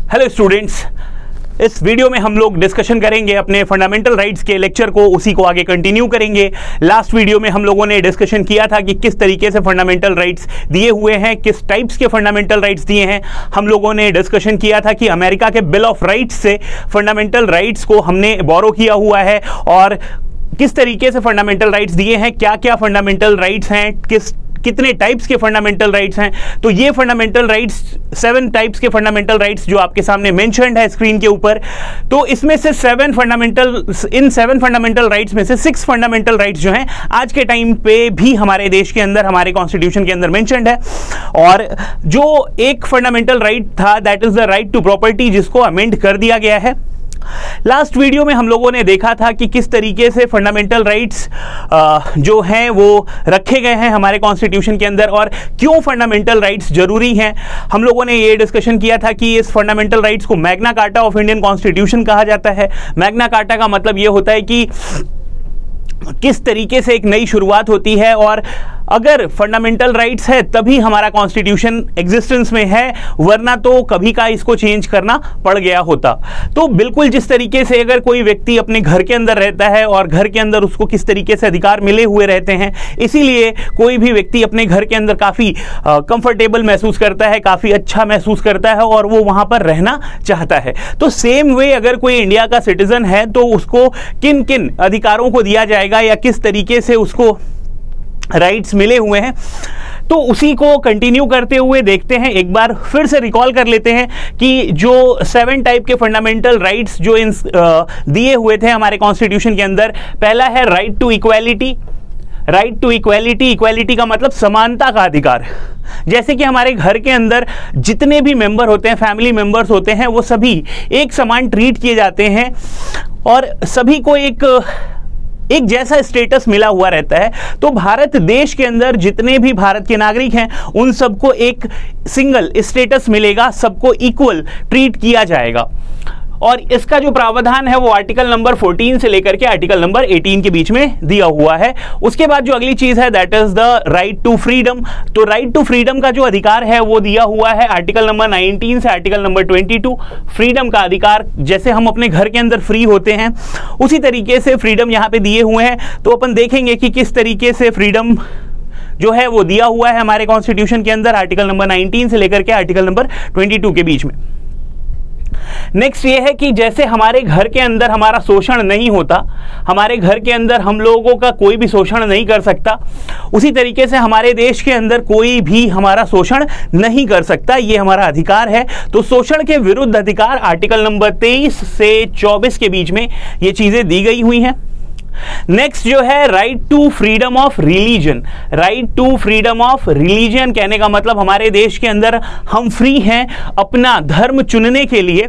Hello students, इस video में हम लोग डिस्कशन करेंगे अपने फंडामेंटल राइट्स के लेक्चर को, उसी को आगे कंटिन्यू करेंगे। लास्ट वीडियो में हम लोगों ने डिस्कशन किया था कि किस तरीके से फंडामेंटल राइट्स दिए हुए हैं, किस टाइप्स के फंडामेंटल राइट्स दिए हैं। हम लोगों ने डिस्कशन किया था कि अमेरिका के बिल ऑफ राइट्स से फंडामेंटल राइट्स को हमने बोरो किया हुआ है और किस तरीके से फंडामेंटल राइट्स दिए हैं, क्या क्या फंडामेंटल राइट्स हैं, कितने टाइप्स के फंडामेंटल राइट्स हैं। तो ये फंडामेंटल राइट्स 7 टाइप्स के फंडामेंटल राइट्स जो आपके सामने मेंशन्ड है स्क्रीन के ऊपर। तो इसमें से 7 फंडामेंटल राइट्स में से 6 फंडामेंटल राइट्स जो हैं आज के टाइम पे भी हमारे देश के अंदर, हमारे कॉन्स्टिट्यूशन के अंदर मेंशन्ड है। और जो एक फंडामेंटल राइट था that is the right to property, जिसको अमेंड कर दिया गया है। लास्ट वीडियो में हम लोगों ने देखा था कि किस तरीके से फंडामेंटल राइट्स जो हैं वो रखे गए हैं हमारे कॉन्स्टिट्यूशन के अंदर और क्यों फंडामेंटल राइट्स जरूरी हैं। हम लोगों ने ये डिस्कशन किया था कि इस फंडामेंटल राइट्स को Magna carta of Indian constitution कहा जाता है। मैग्ना कार्टा का मतलब ये होता है कि किस तरीके से एक नई शुरुआत होती है और अगर फंडामेंटल राइट्स है तभी हमारा कॉन्स्टिट्यूशन एग्जिस्टेंस में है, वरना तो कभी का इसको चेंज करना पड़ गया होता। तो बिल्कुल जिस तरीके से अगर कोई व्यक्ति अपने घर के अंदर रहता है और घर के अंदर उसको किस तरीके से अधिकार मिले हुए रहते हैं, इसीलिए कोई भी व्यक्ति अपने घर के अंदर काफ़ी कंफर्टेबल महसूस करता है, काफ़ी अच्छा महसूस करता है और वो वहाँ पर रहना चाहता है। तो सेम वे अगर कोई इंडिया का सिटीजन है तो उसको किन किन अधिकारों को दिया जाएगा या किस तरीके से उसको राइट्स मिले हुए हैं, तो उसी को कंटिन्यू करते हुए देखते हैं। एक बार फिर से रिकॉल कर लेते हैं कि जो 7 टाइप के फंडामेंटल राइट्स जो दिए हुए थे हमारे कॉन्स्टिट्यूशन के अंदर। पहला है right to equality. Right to equality, equality का मतलब समानता का अधिकार। जैसे कि हमारे घर के अंदर जितने भी मेंबर होते हैं, फैमिली मेंबर्स होते हैं, वो सभी एक समान ट्रीट किए जाते हैं और सभी को एक जैसा स्टेटस मिला हुआ रहता है। तो भारत देश के अंदर जितने भी भारत के नागरिक हैं उन सबको एक सिंगल स्टेटस मिलेगा, सबको इक्वल ट्रीट किया जाएगा। और इसका जो प्रावधान है वो आर्टिकल नंबर 14 से लेकर के आर्टिकल नंबर 18 के बीच में दिया हुआ है। उसके बाद जो अगली चीज है that is the right to freedom. तो राइट टू फ्रीडम का जो अधिकार है वो दिया हुआ है आर्टिकल नंबर 19 से आर्टिकल नंबर 22। फ्रीडम का अधिकार, जैसे हम अपने घर के अंदर फ्री होते हैं उसी तरीके से फ्रीडम यहाँ पे दिए हुए हैं। तो अपन देखेंगे कि किस तरीके से फ्रीडम जो है वो दिया हुआ है हमारे कॉन्स्टिट्यूशन के अंदर आर्टिकल नंबर 19 से लेकर के आर्टिकल नंबर 22 के बीच में। नेक्स्ट ये है कि जैसे हमारे घर के अंदर हमारा शोषण नहीं होता, हमारे घर के अंदर हम लोगों का कोई भी शोषण नहीं कर सकता, उसी तरीके से हमारे देश के अंदर कोई भी हमारा शोषण नहीं कर सकता, ये हमारा अधिकार है। तो शोषण के विरुद्ध अधिकार आर्टिकल नंबर 23 से 24 के बीच में ये चीजें दी गई हुई हैं। नेक्स्ट जो है right to freedom of religion. Right to freedom of religion कहने का मतलब हमारे देश के अंदर हम फ्री हैं अपना धर्म चुनने के लिए,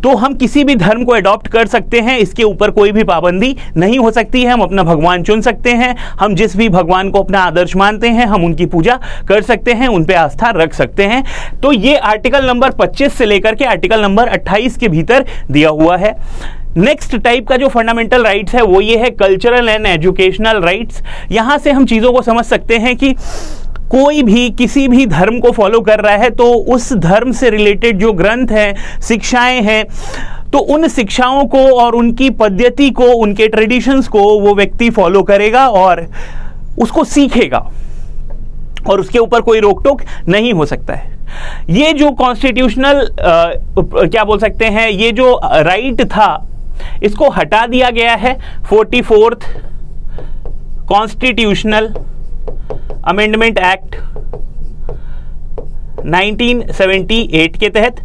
तो हम किसी भी धर्म को अडॉप्ट कर सकते हैं, इसके ऊपर कोई भी पाबंदी नहीं हो सकती है। हम अपना भगवान चुन सकते हैं, हम जिस भी भगवान को अपना आदर्श मानते हैं हम उनकी पूजा कर सकते हैं, उन पे आस्था रख सकते हैं। तो ये आर्टिकल नंबर 25 से लेकर के आर्टिकल नंबर 28 के भीतर दिया हुआ है। नेक्स्ट टाइप का जो फंडामेंटल राइट्स है वो ये है कल्चरल एंड एजुकेशनल राइट्स। यहां से हम चीजों को समझ सकते हैं कि कोई भी किसी भी धर्म को फॉलो कर रहा है तो उस धर्म से रिलेटेड जो ग्रंथ हैं, शिक्षाएं हैं, तो उन शिक्षाओं को और उनकी पद्धति को, उनके ट्रेडिशंस को वो व्यक्ति फॉलो करेगा और उसको सीखेगा और उसके ऊपर कोई रोक टोक नहीं हो सकता है। ये जो कॉन्स्टिट्यूशनल क्या बोल सकते हैं, ये जो राइट था इसको हटा दिया गया है 44th कॉन्स्टिट्यूशनल अमेंडमेंट एक्ट 1978 के तहत,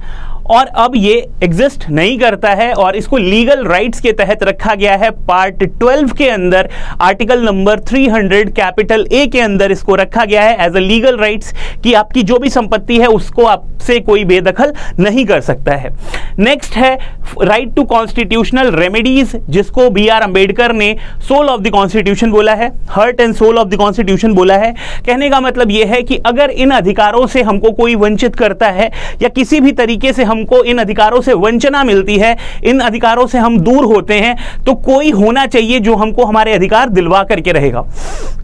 और अब ये एग्जिस्ट नहीं करता है और इसको लीगल राइट्स के तहत रखा गया है। पार्ट 12 के अंदर आर्टिकल नंबर 300 कैपिटल ए के अंदर इसको रखा गया है एज अ लीगल राइट्स कि आपकी जो भी संपत्ति है उसको आपसे कोई बेदखल नहीं कर सकता है। नेक्स्ट है राइट टू कॉन्स्टिट्यूशनल रेमेडीज, जिसको बी.आर. अंबेडकर ने सोल ऑफ द कॉन्स्टिट्यूशन बोला है, heart and soul of the constitution बोला है। कहने का मतलब यह है कि अगर इन अधिकारों से हमको कोई वंचित करता है या किसी भी तरीके से हमको इन अधिकारों से वंचना मिलती है, इन अधिकारों से हम दूर होते हैं, तो कोई होना चाहिए जो हमको हमारे अधिकार दिलवा करके रहेगा।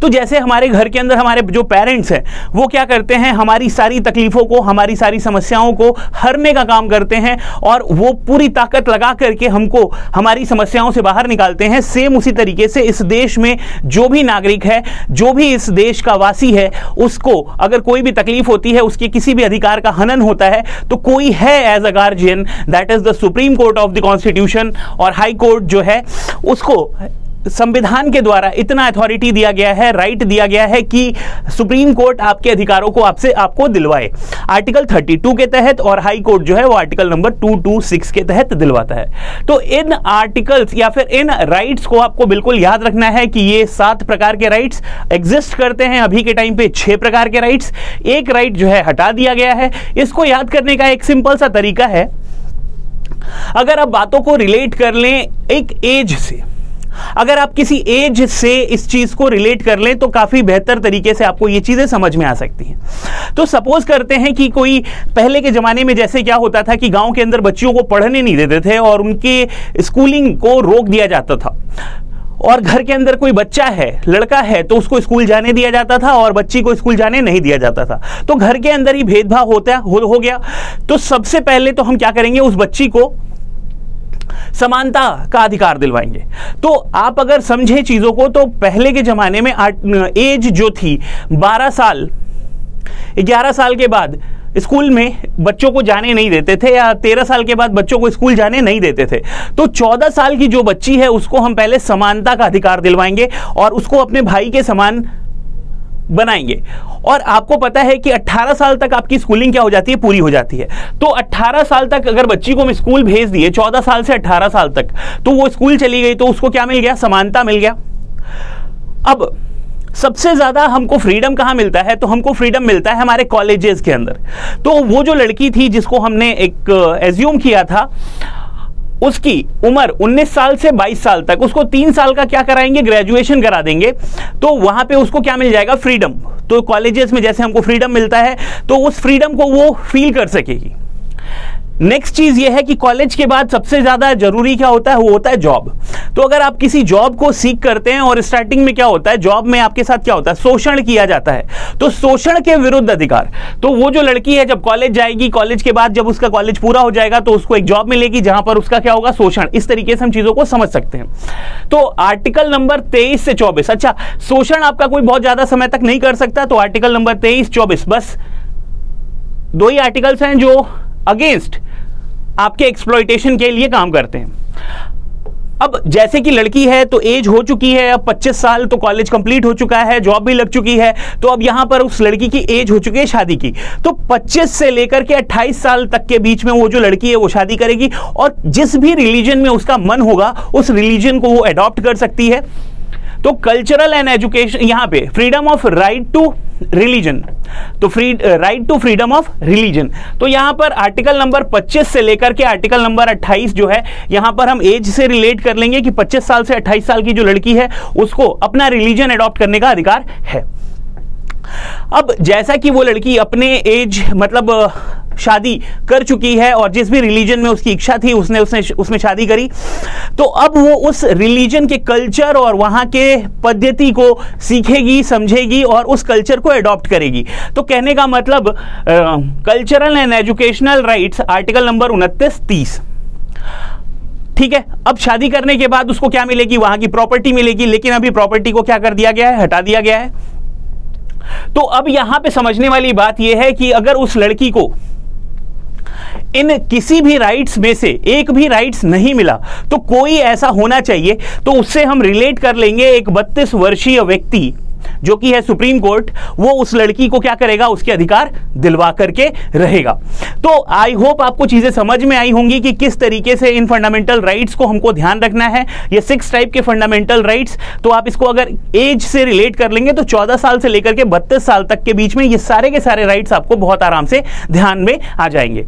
तो जैसे हमारे घर के अंदर हमारे जो पेरेंट्स हैं वो क्या करते हैं, हमारी सारी तकलीफों को, हमारी सारी समस्याओं को हरने का काम करते हैं और वो पूरी ताकत लगा करके हमको हमारी समस्याओं से बाहर निकालते हैं। सेम उसी तरीके से इस देश में जो भी नागरिक है, जो भी इस देश का वासी है, उसको अगर कोई भी तकलीफ होती है, उसके किसी भी अधिकार का हनन होता है, तो कोई है as a guardian, that is the supreme court of the constitution, और हाई कोर्ट जो है उसको संविधान के द्वारा इतना अथॉरिटी दिया गया है, राइट दिया गया है कि सुप्रीम कोर्ट आपके अधिकारों को आपको दिलवाए, आर्टिकल 32 के तहत, और हाई कोर्ट जो है वो आर्टिकल नंबर 226 के तहत दिलवाता है। तो इन आर्टिकल्स या फिर इन राइट्स को आपको बिल्कुल याद रखना है कि ये 7 प्रकार के राइट्स एग्जिस्ट करते हैं। अभी के टाइम पे 6 प्रकार के राइट्स, एक राइट जो है हटा दिया गया है। इसको याद करने का एक सिंपल सा तरीका है, अगर आप बातों को रिलेट कर लें एक एज से, अगर आप किसी एज से इस चीज को रिलेट कर लें तो काफी बेहतर तरीके से आपको ये चीजें समझ में आ सकती हैं। तो सपोज करते हैं कि कोई पहले के जमाने में जैसे क्या होता था कि गांव के अंदर बच्चियों को पढ़ने नहीं देते थे और उनके स्कूलिंग को रोक दिया जाता था, और घर के अंदर कोई बच्चा है, लड़का है, तो उसको स्कूल जाने दिया जाता था और बच्ची को स्कूल जाने नहीं दिया जाता था। तो घर के अंदर ही भेदभाव हो गया। तो सबसे पहले तो हम क्या करेंगे, उस बच्ची को समानता का अधिकार दिलवाएंगे। तो आप अगर समझे चीजों को, तो पहले के जमाने में एज जो थी 12 साल, 11 साल के बाद स्कूल में बच्चों को जाने नहीं देते थे, या 13 साल के बाद बच्चों को स्कूल जाने नहीं देते थे। तो 14 साल की जो बच्ची है उसको हम पहले समानता का अधिकार दिलवाएंगे और उसको अपने भाई के समान बनाएंगे। और आपको पता है कि 18 साल तक आपकी स्कूलिंग क्या हो जाती है, पूरी हो जाती है। तो 18 साल तक अगर बच्ची को हम स्कूल भेज दिए, 14 साल से 18 साल तक, तो वो स्कूल चली गई, तो उसको क्या मिल गया, समानता मिल गया। अब सबसे ज्यादा हमको फ्रीडम कहां मिलता है, तो हमको फ्रीडम मिलता है हमारे कॉलेजेस के अंदर। तो वो जो लड़की थी जिसको हमने एक एज्यूम किया था, उसकी उम्र 19 साल से 22 साल तक, उसको 3 साल का क्या कराएंगे, ग्रेजुएशन करा देंगे। तो वहां पे उसको क्या मिल जाएगा, फ्रीडम। तो कॉलेजेस में जैसे हमको फ्रीडम मिलता है, तो उस फ्रीडम को वो फील कर सकेगी। नेक्स्ट चीज ये है कि कॉलेज के बाद सबसे ज्यादा जरूरी क्या होता है, वो होता है जॉब। तो अगर आप किसी जॉब को सीख करते हैं, और स्टार्टिंग में क्या होता है, जॉब में आपके साथ क्या होता है, शोषण किया जाता है। तो शोषण के विरुद्ध अधिकार, तो वो जो लड़की है जब कॉलेज जाएगी, कॉलेज के बाद जब उसका कॉलेज पूरा हो जाएगा, तो उसको एक जॉब मिलेगी जहां पर उसका क्या होगा, शोषण। इस तरीके से हम चीजों को समझ सकते हैं। तो आर्टिकल नंबर 23 से 24, अच्छा शोषण आपका कोई बहुत ज्यादा समय तक नहीं कर सकता, तो आर्टिकल नंबर 23, 24 बस 2 ही आर्टिकल्स हैं जो अगेंस्ट आपके एक्सप्लॉइटेशन के लिए काम करते हैं। अब जैसे कि लड़की है तो एज हो चुकी है, अब 25 साल, तो कॉलेज कंप्लीट हो चुका है, जॉब भी लग चुकी है। तो अब यहां पर उस लड़की की एज हो चुकी है शादी की। तो 25 से लेकर के 28 साल तक के बीच में वो जो लड़की है वो शादी करेगी, और जिस भी रिलीजन में उसका मन होगा उस रिलीजन को वो अडॉप्ट कर सकती है। तो कल्चरल एंड एजुकेशन, यहां पे freedom of right to religion, तो right to freedom of religion. तो यहां पर आर्टिकल नंबर 25 से लेकर के आर्टिकल नंबर 28 जो है, यहां पर हम एज से रिलेट कर लेंगे कि 25 साल से 28 साल की जो लड़की है उसको अपना रिलीजन अडॉप्ट करने का अधिकार है। अब जैसा कि वो लड़की अपने एज मतलब शादी कर चुकी है और जिस भी रिलीजन में उसकी इच्छा थी उसने उसमें शादी करी, तो अब वो उस रिलीजन के कल्चर और वहां के पद्धति को सीखेगी, समझेगी और उस कल्चर को अडॉप्ट करेगी। तो कहने का मतलब cultural and educational rights article number 29-30, ठीक है। अब शादी करने के बाद उसको क्या मिलेगी, वहां की प्रॉपर्टी मिलेगी, लेकिन अभी प्रॉपर्टी को क्या कर दिया गया है, हटा दिया गया है। तो अब यहां पे समझने वाली बात यह है कि अगर उस लड़की को इन किसी भी राइट्स में से एक भी राइट्स नहीं मिला, तो कोई ऐसा होना चाहिए, तो उससे हम रिलेट कर लेंगे एक 32 वर्षीय व्यक्ति जो कि है सुप्रीम कोर्ट, वो उस लड़की को क्या करेगा, उसके अधिकार दिलवा करके रहेगा। तो आई होप आपको चीजें समझ में आई होंगी कि किस तरीके से इन फंडामेंटल राइट्स को हमको ध्यान रखना है। ये 6 टाइप के फंडामेंटल राइट्स, तो आप इसको अगर एज से रिलेट कर लेंगे तो 14 साल से लेकर के 32 साल तक के बीच में ये सारे के सारे राइट्स आपको बहुत आराम से ध्यान में आ जाएंगे।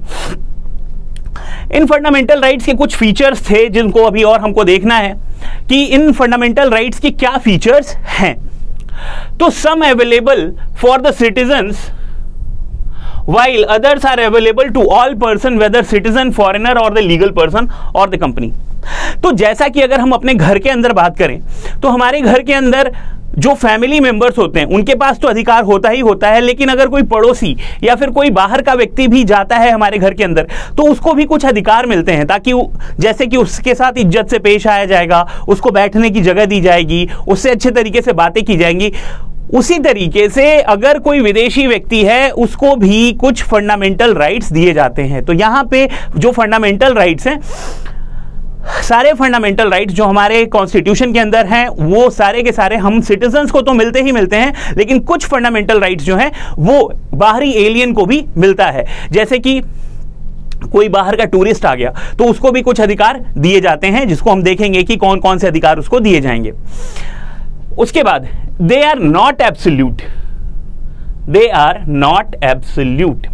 इन फंडामेंटल राइट्स के कुछ फीचर्स थे जिनको अभी और हमको देखना है कि इन फंडामेंटल राइट्स के क्या फीचर्स हैं। तो some available for the citizens while others are available to all person whether citizen, foreigner or the legal person or the company। तो जैसा कि अगर हम अपने घर के अंदर बात करें तो हमारे घर के अंदर जो फैमिली मेंबर्स होते हैं उनके पास तो अधिकार होता ही होता है, लेकिन अगर कोई पड़ोसी या फिर कोई बाहर का व्यक्ति भी जाता है हमारे घर के अंदर तो उसको भी कुछ अधिकार मिलते हैं, ताकि जैसे कि उसके साथ इज्जत से पेश आया जाएगा, उसको बैठने की जगह दी जाएगी, उससे अच्छे तरीके से बातें की जाएंगी। उसी तरीके से अगर कोई विदेशी व्यक्ति है उसको भी कुछ फंडामेंटल राइट्स दिए जाते हैं। तो यहां पे जो फंडामेंटल राइट्स हैं, सारे फंडामेंटल राइट्स जो हमारे कॉन्स्टिट्यूशन के अंदर हैं वो सारे के सारे हम सिटीजन्स को तो मिलते ही मिलते हैं, लेकिन कुछ फंडामेंटल राइट्स जो हैं वो बाहरी एलियन को भी मिलता है। जैसे कि कोई बाहर का टूरिस्ट आ गया तो उसको भी कुछ अधिकार दिए जाते हैं, जिसको हम देखेंगे कि कौन कौन से अधिकार उसको दिए जाएंगे। उसके बाद they are not absolute, they are not absolute.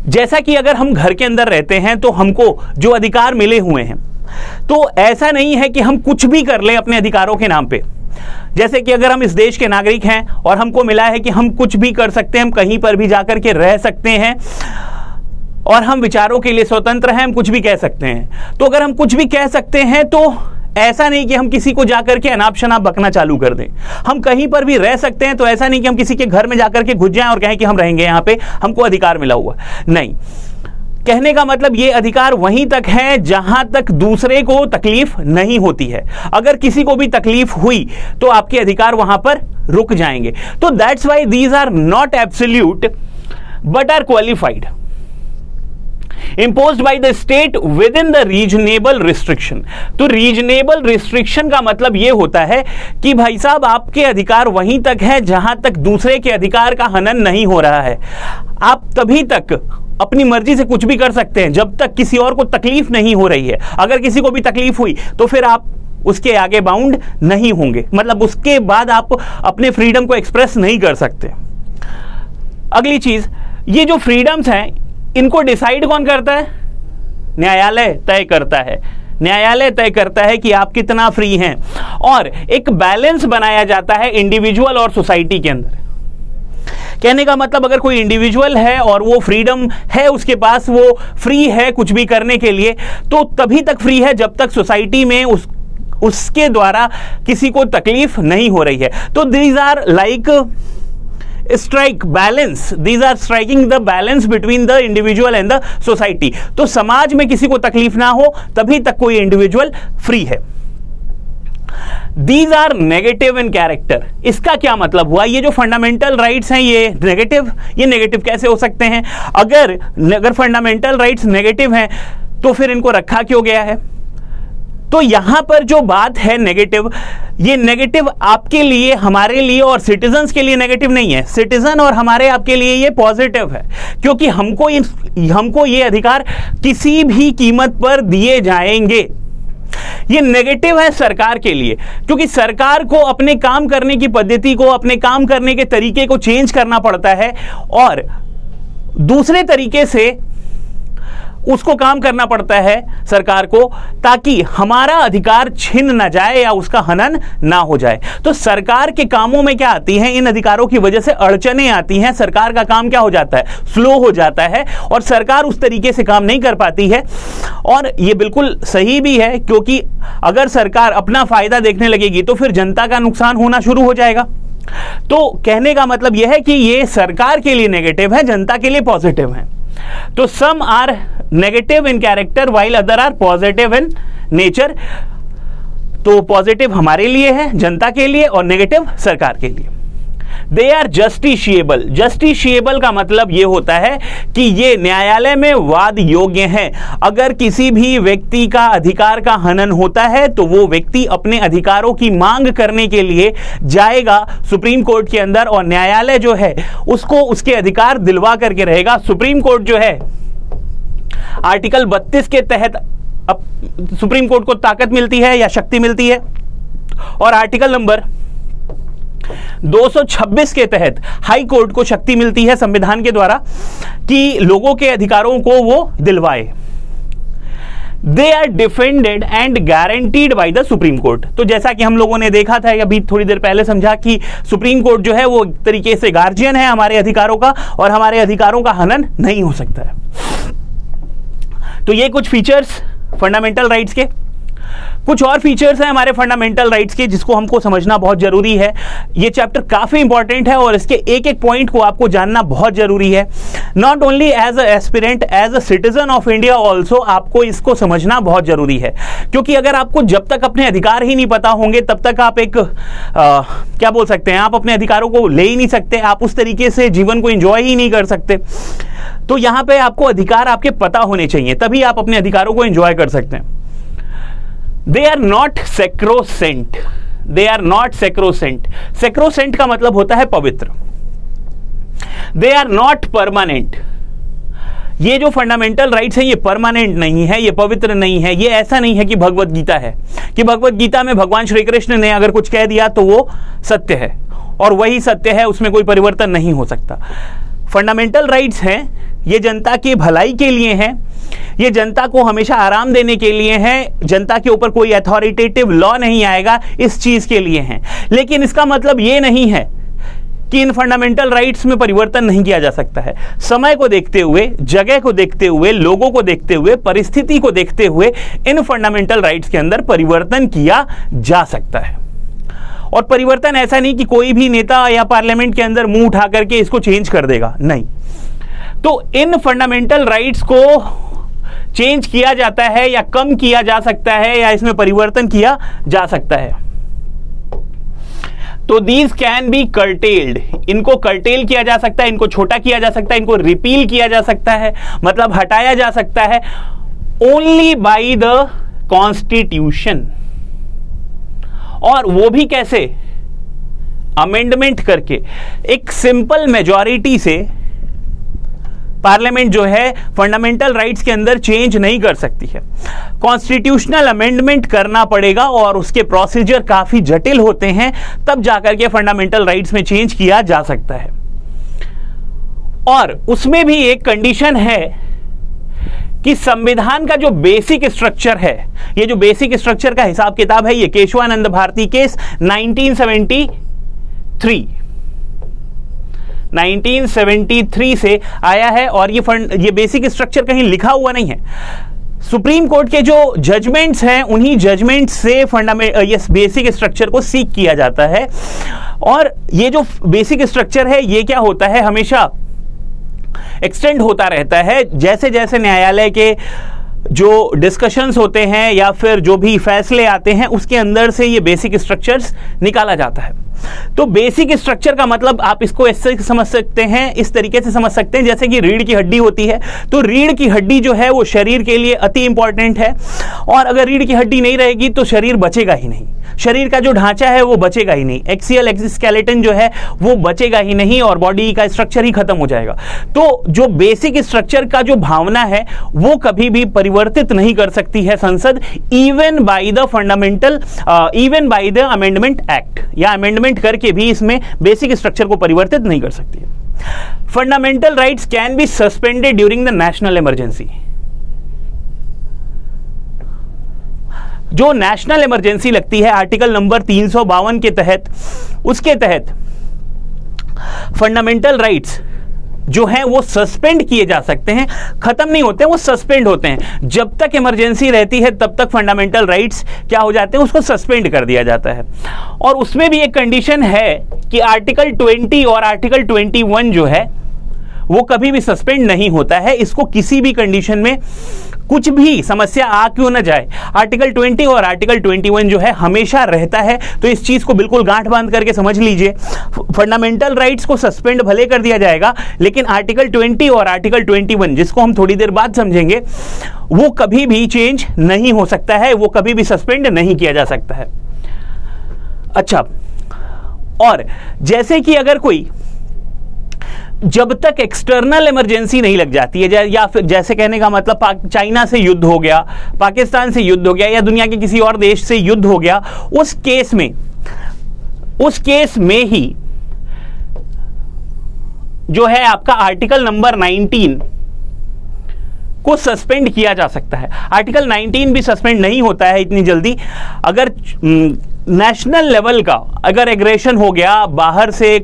जैसा कि अगर हम घर के अंदर रहते हैं तो हमको जो अधिकार मिले हुए हैं, तो ऐसा नहीं है कि हम कुछ भी कर लें अपने अधिकारों के नाम पे। जैसे कि अगर हम इस देश के नागरिक हैं और हमको मिला है कि हम कुछ भी कर सकते हैं, हम कहीं पर भी जाकर के रह सकते हैं और हम विचारों के लिए स्वतंत्र हैं, हम कुछ भी कह सकते हैं। तो अगर हम कुछ भी कह सकते हैं तो ऐसा नहीं कि हम किसी को जाकर के अनाप शनाप बकना चालू कर दें। हम कहीं पर भी रह सकते हैं, तो ऐसा नहीं कि हम किसी के घर में जाकर के घुस जाएं और कहें कि हम रहेंगे यहाँ पे, हमको अधिकार मिला हुआ। नहीं, कहने का मतलब ये अधिकार वहीं तक है जहां तक दूसरे को तकलीफ नहीं होती है। अगर किसी को भी तकलीफ हुई तो आपके अधिकार वहां पर रुक जाएंगे। तो that's why these are not absolute but are qualified, imposed by the state within the reasonable restriction। तो रीजनेबल रिस्ट्रिक्शन का मतलब यह होता है कि भाई साहब आपके अधिकार वहीं तक है जहां तक दूसरे के अधिकार का हनन नहीं हो रहा है। आप तभी तक अपनी मर्जी से कुछ भी कर सकते हैं जब तक किसी और को तकलीफ नहीं हो रही है। अगर किसी को भी तकलीफ हुई तो फिर आप उसके आगे बाउंड नहीं होंगे, मतलब उसके बाद आप अपने फ्रीडम को एक्सप्रेस नहीं कर सकते। अगली चीज, ये जो फ्रीडम्स हैं इनको डिसाइड कौन करता है? न्यायालय तय करता है। न्यायालय तय करता है कि आप कितना फ्री हैं, और एक बैलेंस बनाया जाता है इंडिविजुअल और सोसाइटी के अंदर। कहने का मतलब अगर कोई इंडिविजुअल है और वो फ्रीडम है उसके पास, वो फ्री है कुछ भी करने के लिए, तो तभी तक फ्री है जब तक सोसाइटी में उसके द्वारा किसी को तकलीफ नहीं हो रही है। तो these are like strike balance, these are striking the balance between the individual and the society. तो समाज में किसी को तकलीफ ना हो तभी तक कोई इंडिविजुअल फ्री है। These are negative in character. इसका क्या मतलब हुआ? ये जो फंडामेंटल राइट्स हैं ये नेगेटिव कैसे हो सकते हैं? अगर फंडामेंटल राइट्स नेगेटिव हैं तो फिर इनको रखा क्यों गया है? तो यहां पर जो बात है नेगेटिव, ये नेगेटिव आपके लिए, हमारे लिए और सिटीजन्स के लिए नेगेटिव नहीं है। सिटीजन और हमारे आपके लिए ये पॉजिटिव है, क्योंकि हमको ये अधिकार किसी भी कीमत पर दिए जाएंगे। ये नेगेटिव है सरकार के लिए, क्योंकि सरकार को अपने काम करने की पद्धति को, अपने काम करने के तरीके को चेंज करना पड़ता है और दूसरे तरीके से उसको काम करना पड़ता है सरकार को, ताकि हमारा अधिकार छिन ना जाए या उसका हनन ना हो जाए। तो सरकार के कामों में क्या आती है? इन अधिकारों की वजह से अड़चनें आती हैं। सरकार का काम क्या हो जाता है? स्लो हो जाता है और सरकार उस तरीके से काम नहीं कर पाती है। और यह बिल्कुल सही भी है, क्योंकि अगर सरकार अपना फायदा देखने लगेगी तो फिर जनता का नुकसान होना शुरू हो जाएगा। तो कहने का मतलब यह है कि यह सरकार के लिए नेगेटिव है, जनता के लिए पॉजिटिव है। तो some are negative in character while other are positive in nature. तो पॉजिटिव हमारे लिए है, जनता के लिए, और नेगेटिव सरकार के लिए। They are justiciable. जस्टिशिएबल का मतलब यह होता है कि ये न्यायालय में वाद योग्य हैं। अगर किसी भी व्यक्ति का अधिकार का हनन होता है तो वो व्यक्ति अपने अधिकारों की मांग करने के लिए जाएगा सुप्रीम कोर्ट के अंदर, और न्यायालय जो है उसको उसके अधिकार दिलवा करके रहेगा। सुप्रीम कोर्ट जो है आर्टिकल 32 के तहत अब सुप्रीम कोर्ट को ताकत मिलती है या शक्ति मिलती है, और आर्टिकल नंबर 226 के तहत हाई कोर्ट को शक्ति मिलती है संविधान के द्वारा कि लोगों के अधिकारों को वो दिलवाए। They are defended and guaranteed by the supreme court. तो जैसा कि हम लोगों ने देखा था, अभी थोड़ी देर पहले समझा कि सुप्रीम कोर्ट जो है वो एक तरीके से गार्जियन है हमारे अधिकारों का, और हमारे अधिकारों का हनन नहीं हो सकता है। तो ये कुछ फीचर्स फंडामेंटल राइट्स के। कुछ और फीचर्स हैं हमारे फंडामेंटल राइट्स के जिसको हमको समझना बहुत जरूरी है। ये चैप्टर काफी इंपॉर्टेंट है और इसके एक एक पॉइंट को आपको जानना बहुत जरूरी है। Not only as a aspirant, as a citizen of India also आपको इसको समझना बहुत जरूरी है, क्योंकि अगर आपको जब तक अपने अधिकार ही नहीं पता होंगे तब तक आप एक क्या बोल सकते हैं, आप अपने अधिकारों को ले ही नहीं सकते, आप उस तरीके से जीवन को एंजॉय ही नहीं कर सकते। तो यहां पे आपको अधिकार आपके पता होने चाहिए, तभी आप अपने अधिकारों को एंजॉय कर सकते हैं। They are not sacrosanct. They are not sacrosanct. Sacrosanct का मतलब होता है पवित्र। They are not permanent. ये जो फंडामेंटल राइट्स हैं ये परमानेंट नहीं है, ये पवित्र नहीं है। ये ऐसा नहीं है कि भगवत गीता है कि भगवत गीता में भगवान श्री कृष्ण ने अगर कुछ कह दिया तो वो सत्य है और वही सत्य है, उसमें कोई परिवर्तन नहीं हो सकता। फंडामेंटल राइट्स हैं, ये जनता की भलाई के लिए हैं, ये जनता को हमेशा आराम देने के लिए हैं, जनता के ऊपर कोई अथॉरिटेटिव लॉ नहीं आएगा इस चीज के लिए हैं। लेकिन इसका मतलब ये नहीं है कि इन फंडामेंटल राइट्स में परिवर्तन नहीं किया जा सकता है। समय को देखते हुए, जगह को देखते हुए, लोगों को देखते हुए, परिस्थिति को देखते हुए इन फंडामेंटल राइट्स के अंदर परिवर्तन किया जा सकता है। और परिवर्तन ऐसा नहीं कि कोई भी नेता या पार्लियामेंट के अंदर मुंह उठा करके इसको चेंज कर देगा, नहीं। तो इन फंडामेंटल राइट्स को चेंज किया जाता है या कम किया जा सकता है या इसमें परिवर्तन किया जा सकता है। तो दीज कैन बी कर्टेल्ड, इनको कर्टेल किया जा सकता है, इनको छोटा किया जा सकता है, इनको रिपील किया जा सकता है, मतलब हटाया जा सकता है ओनली बाय द कॉन्स्टिट्यूशन। और वो भी कैसे? अमेंडमेंट करके। एक सिंपल मेजॉरिटी से पार्लियामेंट जो है फंडामेंटल राइट्स के अंदर चेंज नहीं कर सकती है, कॉन्स्टिट्यूशनल अमेंडमेंट करना पड़ेगा और उसके प्रोसीजर काफी जटिल होते हैं, तब जाकर के फंडामेंटल राइट्स में चेंज किया जा सकता है। और उसमें भी एक कंडीशन है कि संविधान का जो बेसिक स्ट्रक्चर है, ये जो बेसिक स्ट्रक्चर का हिसाब किताब है, ये केशवानंद भारती केस 1973 से आया है और ये बेसिक स्ट्रक्चर कहीं लिखा हुआ नहीं है। सुप्रीम कोर्ट के जो जजमेंट्स हैं उन्हीं जजमेंट से ये बेसिक स्ट्रक्चर को सीक किया जाता है। और ये जो बेसिक स्ट्रक्चर है ये क्या होता है, हमेशा एक्सटेंड होता रहता है जैसे जैसे न्यायालय के जो डिस्कशंस होते हैं या फिर जो भी फैसले आते हैं उसके अंदर से ये बेसिक स्ट्रक्चर्स निकाला जाता है। तो बेसिक स्ट्रक्चर का मतलब आप इसको ऐसे समझ सकते हैं, इस तरीके से समझ सकते हैं जैसे कि रीढ़ की हड्डी होती है, तो रीढ़ की हड्डी जो है वो शरीर के लिए अति इंपॉर्टेंट है, और अगर रीढ़ की हड्डी नहीं रहेगी तो शरीर बचेगा ही नहीं, शरीर का जो ढांचा है वो बचेगा ही नहीं, एक्सियल एक्सोस्केलेटन जो है वो बचेगा ही नहीं और बॉडी का स्ट्रक्चर ही खत्म हो जाएगा। तो जो बेसिक स्ट्रक्चर का जो भावना है वो कभी भी परिवर्तित नहीं कर सकती है संसद, even by the amendment act, या अमेंडमेंट करके भी इसमें बेसिक स्ट्रक्चर को परिवर्तित नहीं कर सकती है। Fundamental rights can be suspended during the national emergency. जो नेशनल इमरजेंसी लगती है आर्टिकल नंबर 352 के तहत, उसके तहत फंडामेंटल राइट्स जो हैं वो सस्पेंड किए जा सकते हैं, खत्म नहीं होते, वो सस्पेंड होते हैं। जब तक इमरजेंसी रहती है तब तक फंडामेंटल राइट्स क्या हो जाते हैं, उसको सस्पेंड कर दिया जाता है। और उसमें भी एक कंडीशन है कि आर्टिकल 20 और आर्टिकल 21 जो है वो कभी भी सस्पेंड नहीं होता है। इसको किसी भी कंडीशन में कुछ भी समस्या आ क्यों ना जाए, आर्टिकल 20 और आर्टिकल 21 जो है हमेशा रहता है। तो इस चीज को बिल्कुल गांठ बांध करके समझ लीजिए, फंडामेंटल राइट्स को सस्पेंड भले कर दिया जाएगा लेकिन आर्टिकल 20 और आर्टिकल 21 जिसको हम थोड़ी देर बाद समझेंगे वो कभी भी चेंज नहीं हो सकता है, वो कभी भी सस्पेंड नहीं किया जा सकता है। अच्छा, और जैसे कि अगर कोई जब तक एक्सटर्नल इमरजेंसी नहीं लग जाती है, या फिर जैसे कहने का मतलब चाइना से युद्ध हो गया, पाकिस्तान से युद्ध हो गया या दुनिया के किसी और देश से युद्ध हो गया, उस केस में ही जो है आपका आर्टिकल नंबर 19 को सस्पेंड किया जा सकता है। आर्टिकल 19 भी सस्पेंड नहीं होता है इतनी जल्दी। अगर नेशनल लेवल का अगर एग्रेशन हो गया, बाहर से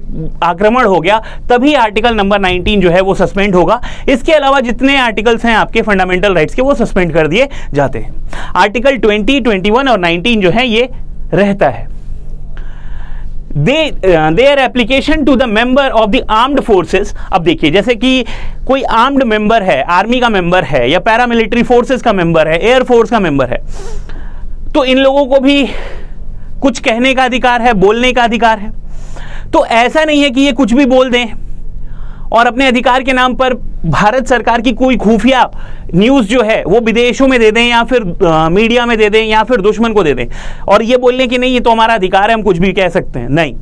आक्रमण हो गया, तभी आर्टिकल नंबर 19 जो है वो सस्पेंड होगा। इसके अलावा जितने आर्टिकल्स हैं आपके फंडामेंटल राइट्स के, वो सस्पेंड कर दिए जाते हैं। आर्टिकल 20, 21 और 19 जो है ये रहता है। Their application to the member of the armed forces. अब देखिए, जैसे कि कोई आर्म्ड मेंबर है, आर्मी का मेंबर है या पैरामिलिट्री फोर्सेस का मेंबर है, एयरफोर्स का मेंबर है, तो इन लोगों को भी कुछ कहने का अधिकार है, बोलने का अधिकार है। तो ऐसा नहीं है कि ये कुछ भी बोल दें और अपने अधिकार के नाम पर भारत सरकार की कोई खुफिया न्यूज़ जो है वो विदेशों में दे दें या फिर मीडिया में दे दें या फिर दुश्मन को दे दें और ये बोलने कि नहीं ये तो हमारा अधिकार है, हम कुछ भी कह सकते हैं। नहीं,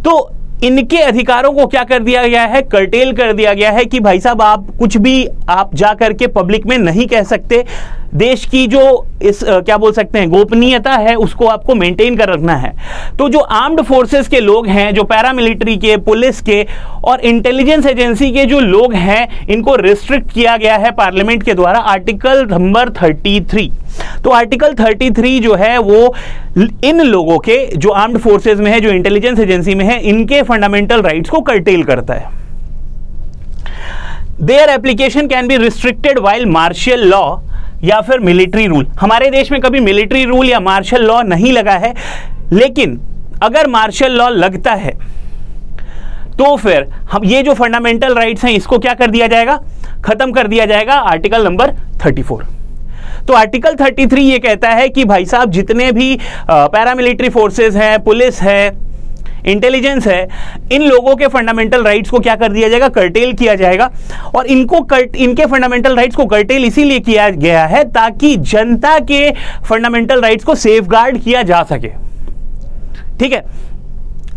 तो इनके अधिकारों को क्या कर दिया गया है, कर्टेल कर दिया गया है कि भाई साहब आप कुछ भी आप जा करके पब्लिक में नहीं कह सकते। देश की जो इस क्या बोल सकते हैं गोपनीयता है उसको आपको मेंटेन कर रखना है। तो जो आर्म्ड फोर्सेस के लोग हैं, जो पैरामिलिट्री के, पुलिस के और इंटेलिजेंस एजेंसी के जो लोग हैं, इनको रिस्ट्रिक्ट किया गया है पार्लियामेंट के द्वारा आर्टिकल नंबर 33। तो आर्टिकल 33 जो है वो इन लोगों के जो आर्म्ड फोर्सेस में है, जो इंटेलिजेंस एजेंसी में है, इनके फंडामेंटल राइट्स को कर्टेल करता है। Their application can be restricted while martial law या फिर मिलिट्री रूल। हमारे देश में कभी मिलिट्री रूल या मार्शल लॉ नहीं लगा है, लेकिन अगर मार्शल लॉ लगता है तो फिर हम ये जो फंडामेंटल राइट्स हैं इसको क्या कर दिया जाएगा, खत्म कर दिया जाएगा आर्टिकल नंबर 34। तो आर्टिकल 33 ये कहता है कि भाई साहब जितने भी पैरामिलिट्री फोर्सेस हैं, पुलिस है, इंटेलिजेंस है, इन लोगों के फंडामेंटल राइट्स को क्या कर दिया जाएगा, कर्टेल किया जाएगा। और इनके फंडामेंटल राइट्स को कर्टेल इसीलिए किया गया है ताकि जनता के फंडामेंटल राइट्स को सेफगार्ड किया जा सके। ठीक है।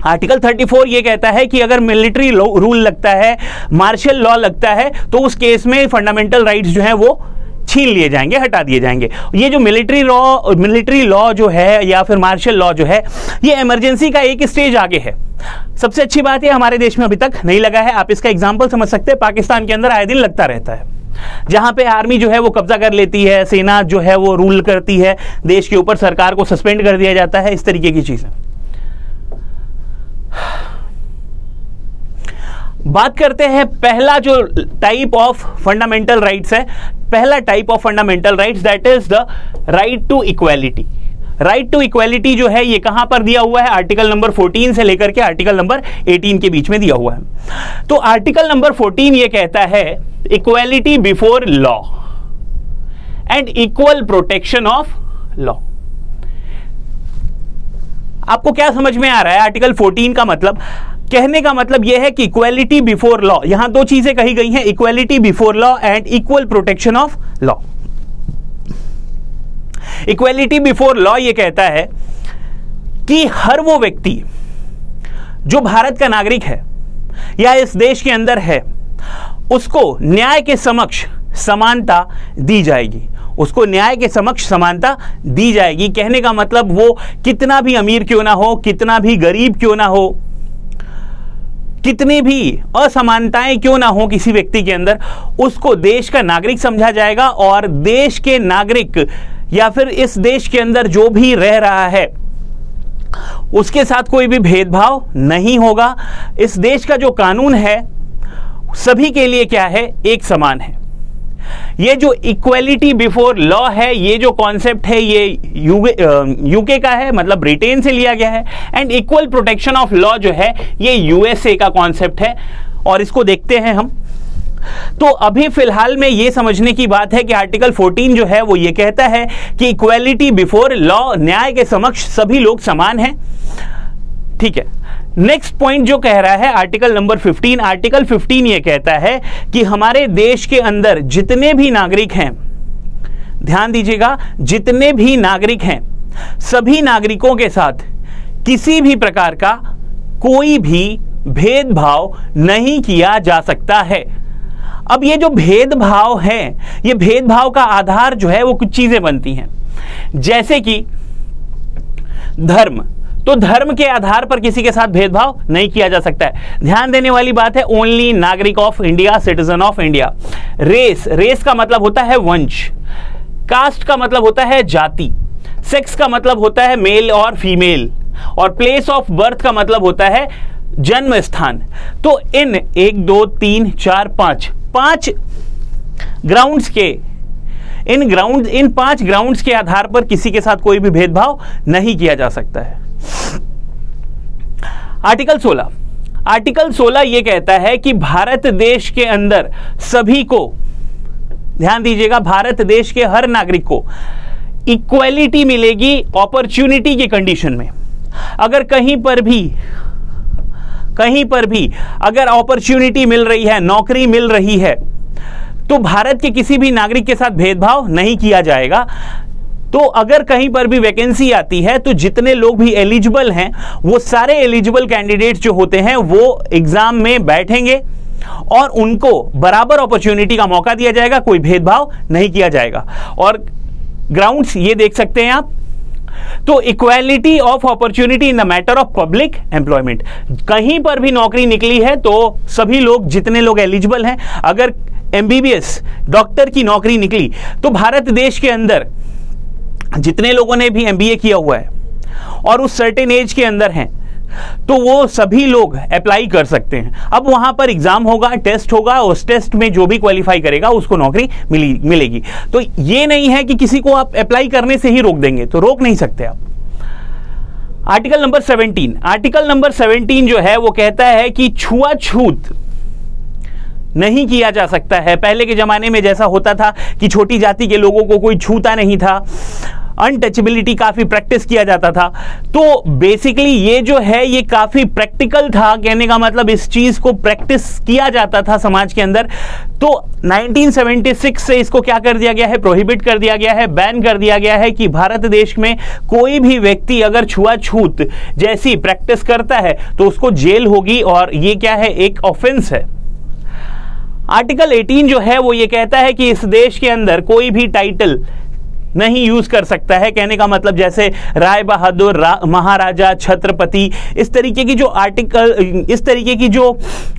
आर्टिकल 34 ये कहता है कि अगर मिलिट्री रूल लगता है, मार्शल लॉ लगता है, तो उस केस में फंडामेंटल राइट्स जो है वो छीन लिए जाएंगे, हटा दिए जाएंगे। ये जो मिलिट्री लॉ जो है या फिर मार्शल लॉ जो है, ये इमरजेंसी का एक स्टेज आगे है। सबसे अच्छी बात है हमारे देश में अभी तक नहीं लगा है। आप इसका एग्जांपल समझ सकते हैं, पाकिस्तान के अंदर आए दिन लगता रहता है, जहां पे आर्मी जो है वो कब्जा कर लेती है, सेना जो है वो रूल करती है देश के ऊपर, सरकार को सस्पेंड कर दिया जाता है, इस तरीके की चीजें। बात करते हैं पहला जो टाइप ऑफ फंडामेंटल राइट्स है, पहला type of fundamental rights, that is the right to equality. Right to equality जो है ये कहां पर दिया हुआ है, आर्टिकल नंबर 14 से लेकर के आर्टिकल नंबर 18 के बीच में दिया हुआ है। तो आर्टिकल नंबर 14 ये कहता है equality before law and equal protection of law. आपको क्या समझ में आ रहा है आर्टिकल 14 का मतलब? कहने का मतलब यह है कि इक्वालिटी बिफोर लॉ, यहां दो चीजें कही गई हैं, equality before law and equal protection of law. Equality before law यह कहता है कि हर वो व्यक्ति जो भारत का नागरिक है या इस देश के अंदर है, उसको न्याय के समक्ष समानता दी जाएगी, उसको न्याय के समक्ष समानता दी जाएगी। कहने का मतलब वो कितना भी अमीर क्यों ना हो, कितना भी गरीब क्यों ना हो, कितनी भी असमानताएं क्यों ना हो किसी व्यक्ति के अंदर, उसको देश का नागरिक समझा जाएगा और देश के नागरिक या फिर इस देश के अंदर जो भी रह रहा है उसके साथ कोई भी भेदभाव नहीं होगा। इस देश का जो कानून है सभी के लिए क्या है, एक समान है। ये जो इक्वालिटी बिफोर लॉ है, ये जो कॉन्सेप्ट है, ये यूके का है, मतलब ब्रिटेन से लिया गया है। And equal protection of law जो है ये यूएसए का कॉन्सेप्ट है, और इसको देखते हैं हम। तो अभी फिलहाल में ये समझने की बात है कि आर्टिकल 14 जो है वो ये कहता है कि इक्वालिटी बिफोर लॉ, न्याय के समक्ष सभी लोग समान हैं। ठीक है। नेक्स्ट पॉइंट जो कह रहा है आर्टिकल नंबर 15, आर्टिकल 15 ये कहता है कि हमारे देश के अंदर जितने भी नागरिक हैं, ध्यान दीजिएगा, जितने भी नागरिक हैं, सभी नागरिकों के साथ किसी भी प्रकार का कोई भी भेदभाव नहीं किया जा सकता है। अब ये जो भेदभाव है, ये भेदभाव का आधार जो है वो कुछ चीजें बनती हैं, जैसे कि धर्म। तो धर्म के आधार पर किसी के साथ भेदभाव नहीं किया जा सकता है। ध्यान देने वाली बात है, ओनली नागरिक of India, citizen of India. Race का मतलब होता है वंश, कास्ट का मतलब होता है जाति, सेक्स का मतलब होता है मेल और फीमेल, और प्लेस ऑफ बर्थ का मतलब होता है जन्म स्थान। तो इन 1 2 3 4 5 ग्राउंड्स के इन 5 ग्राउंड्स के आधार पर किसी के साथ कोई भी भेदभाव नहीं किया जा सकता है। आर्टिकल 16 यह कहता है कि भारत देश के अंदर सभी को, ध्यान दीजिएगा, भारत देश के हर नागरिक को इक्वलिटी मिलेगी अपॉर्चुनिटी की कंडीशन में। अगर कहीं पर भी अगर अपॉर्चुनिटी मिल रही है, नौकरी मिल रही है, तो भारत के किसी भी नागरिक के साथ भेदभाव नहीं किया जाएगा। तो अगर कहीं पर भी वैकेंसी आती है तो जितने लोग भी एलिजिबल हैं, वो सारे एलिजिबल कैंडिडेट्स जो होते हैं वो एग्जाम में बैठेंगे और उनको बराबर अपॉर्चुनिटी का मौका दिया जाएगा, कोई भेदभाव नहीं किया जाएगा। और ग्राउंड्स ये देख सकते हैं आप। तो equality of opportunity in the matter of public employment, कहीं पर भी नौकरी निकली है तो सभी लोग, जितने लोग एलिजिबल हैं, अगर एमबीबीएस डॉक्टर की नौकरी निकली तो भारत देश के अंदर जितने लोगों ने भी एमबीए किया हुआ है और उस सर्टेन एज के अंदर हैं, तो वो सभी लोग अप्लाई कर सकते हैं। अब वहां पर एग्जाम होगा, टेस्ट होगा, उस टेस्ट में जो भी क्वालिफाई करेगा उसको नौकरी मिलेगी। तो ये नहीं है कि किसी को आप अप्लाई करने से ही रोक देंगे, तो रोक नहीं सकते आप। आर्टिकल नंबर 17 जो है वो कहता है कि छुआछूत नहीं किया जा सकता है। पहले के जमाने में जैसा होता था कि छोटी जाति के लोगों को कोई छूता नहीं था, अनटचेबिलिटी काफी प्रैक्टिस किया जाता था। तो बेसिकली ये जो है ये काफी प्रैक्टिकल था, कहने का मतलब इस चीज को प्रैक्टिस किया जाता था समाज के अंदर। तो 1976 से इसको क्या कर दिया गया है, प्रोहिबिट कर दिया गया है, बैन कर दिया गया है कि भारत देश में कोई भी व्यक्ति अगर छुआछूत जैसी प्रैक्टिस करता है तो उसको जेल होगी, और ये क्या है, एक ऑफेंस है। आर्टिकल 18 जो है वो ये कहता है कि इस देश के अंदर कोई भी टाइटल नहीं यूज कर सकता है। कहने का मतलब जैसे राय बहादुर, महाराजा, छत्रपति, इस तरीके की जो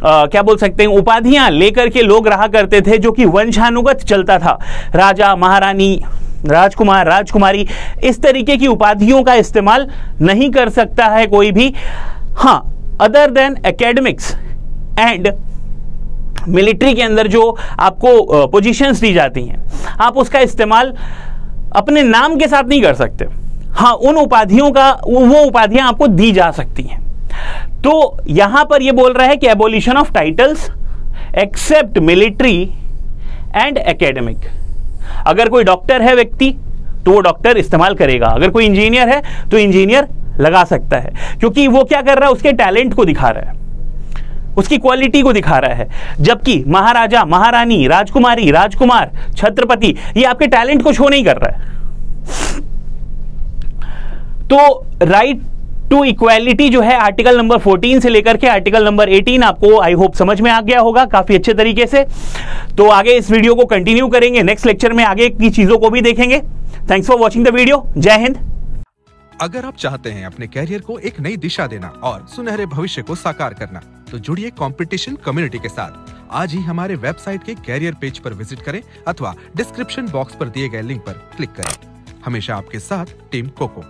क्या बोल सकते हैं, उपाधियां लेकर के लोग रहा करते थे, जो कि वंशानुगत चलता था। राजा, महारानी, राजकुमार, राजकुमारी, इस तरीके की उपाधियों का इस्तेमाल नहीं कर सकता है कोई भी। हाँ, other than academics and military के अंदर जो आपको पोजीशंस दी जाती हैं, आप उसका इस्तेमाल अपने नाम के साथ नहीं कर सकते। हाँ, उन उपाधियों का, वो उपाधियां आपको दी जा सकती हैं। तो यहां पर ये बोल रहा है कि abolition of titles except military and academic. अगर कोई डॉक्टर है व्यक्ति तो वो डॉक्टर इस्तेमाल करेगा, अगर कोई इंजीनियर है तो इंजीनियर लगा सकता है, क्योंकि वो क्या कर रहा है, उसके टैलेंट को दिखा रहा है, उसकी क्वालिटी को दिखा रहा है। जबकि महाराजा, महारानी, राजकुमारी, राजकुमार, छत्रपति, ये आपके टैलेंट को शो नहीं कर रहा है। तो राइट टू इक्वालिटी जो है आर्टिकल नंबर 14 से लेकर के आर्टिकल नंबर 18 आपको आई होप समझ में आ गया होगा काफी अच्छे तरीके से। तो आगे इस वीडियो को कंटिन्यू करेंगे, नेक्स्ट लेक्चर में आगे की चीजों को भी देखेंगे। Thanks for watching the video. जय हिंद। अगर आप चाहते हैं अपने कैरियर को एक नई दिशा देना और सुनहरे भविष्य को साकार करना, तो जुड़िए कंपटीशन कम्युनिटी के साथ। आज ही हमारे वेबसाइट के कैरियर पेज पर विजिट करें अथवा डिस्क्रिप्शन बॉक्स पर दिए गए लिंक पर क्लिक करें। हमेशा आपके साथ टीम कोको।